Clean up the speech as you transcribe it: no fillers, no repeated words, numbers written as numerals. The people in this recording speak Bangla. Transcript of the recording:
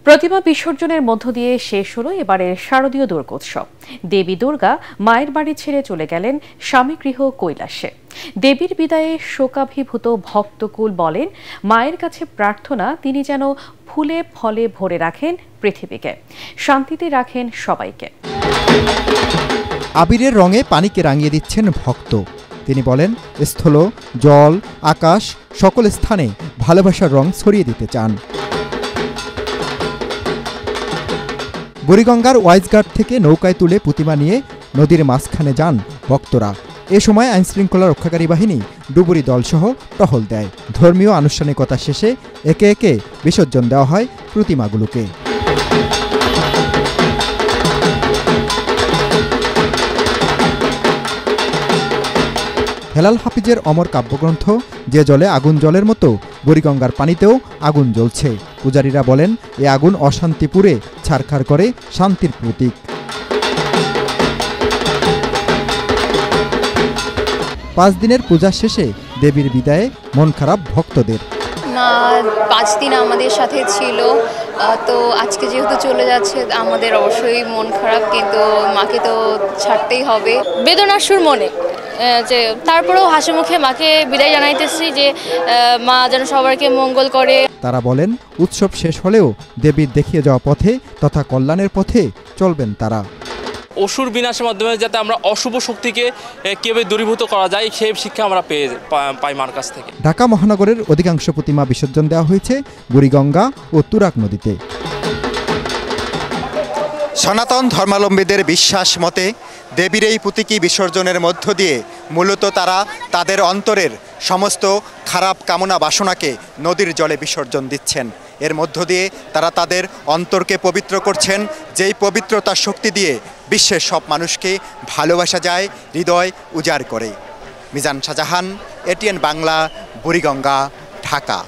প্রতিমা বিসর্জনের মধ্য দিয়ে শেষ হলো এবারের শারদীয় দুর্গোৎসব। দেবী দুর্গা মায়ের বাড়ি ছেড়ে চলে গেলেন স্বামীগৃহ কৈলাসে। দেবীর বিদায়ে শোকাভিভূত ভক্তকুল বলেন, মায়ের কাছে প্রার্থনা তিনি যেন ফুলে ফলে ভরে রাখেন পৃথিবীকে, শান্তিতে রাখেন সবাইকে। আবিরের রঙে পানিকে রাঙিয়ে দিচ্ছেন ভক্ত। তিনি বলেন, স্থল, জল, আকাশ সকল স্থানে ভালোবাসার রং ছড়িয়ে দিতে চান। বুড়িগঙ্গার ওয়াইজঘাট থেকে নৌকায় তুলে প্রতিমা নিয়ে নদীর মাঝখানে যান ভক্তরা। এ সময় আইনশৃঙ্খলা রক্ষাকারী বাহিনী ডুবুরি দলসহ টহল দেয়। ধর্মীয় আনুষ্ঠানিকতা শেষে একে একে বিসর্জন দেওয়া হয় প্রতিমাগুলোকে। হেলাল হাফিজের অমর কাব্যগ্রন্থ যে জলে আগুন জলের মতো বুড়িগঙ্গার পানিতেও আগুন জ্বলছে। পূজারীরা বলেন, এ আগুন অশান্তিপুরে ছারখার করে শান্তির প্রতীক। পাঁচ দিনের পূজা শেষে দেবীর বিদায়ে মন খারাপ ভক্তদের। মা 5 দিন আমাদের সাথে ছিল, তো আজকে যেহেতু চলে যাচ্ছে আমাদের অবশ্যই মন খারাপ, কিন্তু মাকে তো ছাড়তেই হবে। বেদনার সুর মনে, যে তারপরেও হাসি মুখে মাকে বিদায় জানাইতেছি যে মা যেন সবাইকে মঙ্গল করে। তারা বলেন, উৎসব শেষ হলেও দেবীর দেখিয়ে যাওয়া পথে তথা কল্যাণের পথে চলবেন তারা। অসুর বিনাশের মাধ্যমে যাতে আমরা অশুভ শক্তিকে কিভাবে দূরীভূত করা যায় সেই শিক্ষা আমরা পাই মার কাছ থেকে। ঢাকা মহানগরের অধিকাংশ প্রতিমা বিসর্জন দেওয়া হয়েছে বুড়িগঙ্গা ও তুরাগ নদীতে। সনাতন ধর্মাবলম্বীদের বিশ্বাস মতে দেবীর এই প্রতীকী বিসর্জনের মধ্য দিয়ে মূলত তারা তাদের অন্তরের সমস্ত খারাপ কামনা বাসনাকে নদীর জলে বিসর্জন দিচ্ছেন। এর মধ্য দিয়ে তারা তাদের অন্তরকে পবিত্র করছেন, যেই পবিত্রতার শক্তি দিয়ে বিশ্বের সব মানুষকে ভালোবাসা যায়, হৃদয় উজাড় করে। মিজান শাহজাহান, এটিএন বাংলা, বুড়িগঙ্গা, ঢাকা।